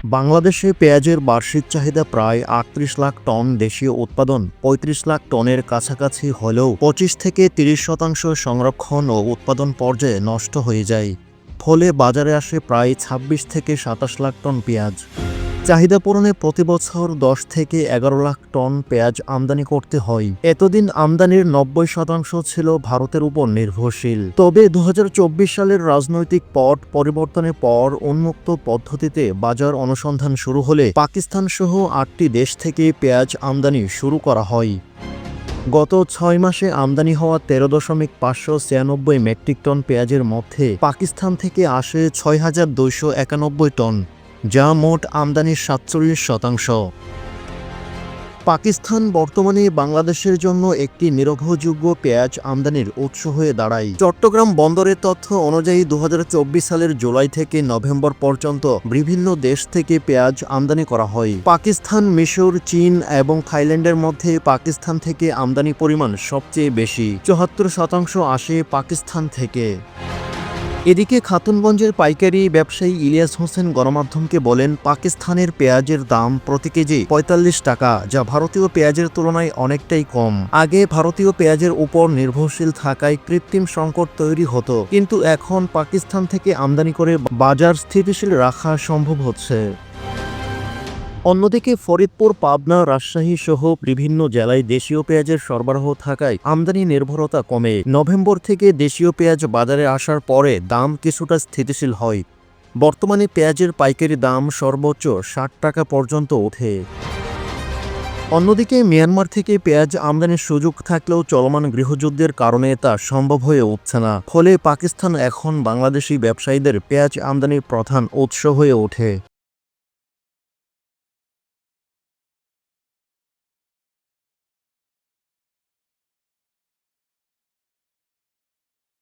বাংলাদেশে পেঁয়াজের বার্ষিক চাহিদা প্রায় ৩৮ লাখ টন, দেশীয় উৎপাদন ৩৫ লাখ টনের কাছাকাছি হলেও ২৫ থেকে ৩০% সংরক্ষণ ও উৎপাদন পর্যায়ে নষ্ট হয়ে যায়। ফলে বাজারে আসে প্রায় ২৬ থেকে ২৭ লাখ টন পেঁয়াজ। চাহিদা পূরণে প্রতিবছর ১০ থেকে ১১ লাখ টন পেঁয়াজ আমদানি করতে হয়। এতদিন আমদানির ৯০% ছিল ভারতের উপর নির্ভরশীল। তবে ২০২৪ সালের রাজনৈতিক পট পরিবর্তনের পর উন্মুক্ত পদ্ধতিতে বাজার অনুসন্ধান শুরু হলে পাকিস্তান সহ ৮টি দেশ থেকে পেঁয়াজ আমদানি শুরু করা হয়। গত ৬ মাসে আমদানি হওয়া ১৩,৫৯৬ মেট্রিক টন পেঁয়াজের মধ্যে পাকিস্তান থেকে আসে ৬,২৯১ টন, যা মোট আমদানির ৪৭%। পাকিস্তান বর্তমানে বাংলাদেশের জন্য একটি নির্ভরযোগ্য পেঁয়াজ আমদানির উৎস হয়ে দাঁড়ায়। চট্টগ্রাম বন্দরের তথ্য অনুযায়ী ২০২৪ সালের জুলাই থেকে নভেম্বর পর্যন্ত বিভিন্ন দেশ থেকে পেঁয়াজ আমদানি করা হয়। পাকিস্তান, মিশর, চীন এবং থাইল্যান্ডের মধ্যে পাকিস্তান থেকে আমদানি পরিমাণ সবচেয়ে বেশি, ৭৪% আসে পাকিস্তান থেকে। এদিকে খাতুনগঞ্জের পাইকারি ব্যবসায়ী ইলিয়াস হোসেন গণমাধ্যমকে বলেন, পাকিস্তানের পেঁয়াজের দাম প্রতি কেজি ৪৫ টাকা, যা ভারতীয় পেঁয়াজের তুলনায় অনেকটাই কম। আগে ভারতীয় পেঁয়াজের উপর নির্ভরশীল থাকায় কৃত্রিম সংকট তৈরি হতো, কিন্তু এখন পাকিস্তান থেকে আমদানি করে বাজার স্থিতিশীল রাখা সম্ভব হচ্ছে। অন্যদিকে ফরিদপুর, পাবনা, রাজশাহী সহ বিভিন্ন জেলায় দেশীয় পেঁয়াজের সরবরাহ থাকায় আমদানি নির্ভরতা কমে। নভেম্বর থেকে দেশীয় পেঁয়াজ বাজারে আসার পরে দাম কিছুটা স্থিতিশীল হয়। বর্তমানে পেঁয়াজের পাইকারি দাম সর্বোচ্চ ৬০ টাকা পর্যন্ত ওঠে। অন্যদিকে মিয়ানমার থেকে পেঁয়াজ আমদানির সুযোগ থাকলেও চলমান গৃহযুদ্ধের কারণে তা সম্ভব হয়ে উঠছে না। ফলে পাকিস্তান এখন বাংলাদেশি ব্যবসায়ীদের পেঁয়াজ আমদানির প্রধান উৎস হয়ে ওঠে।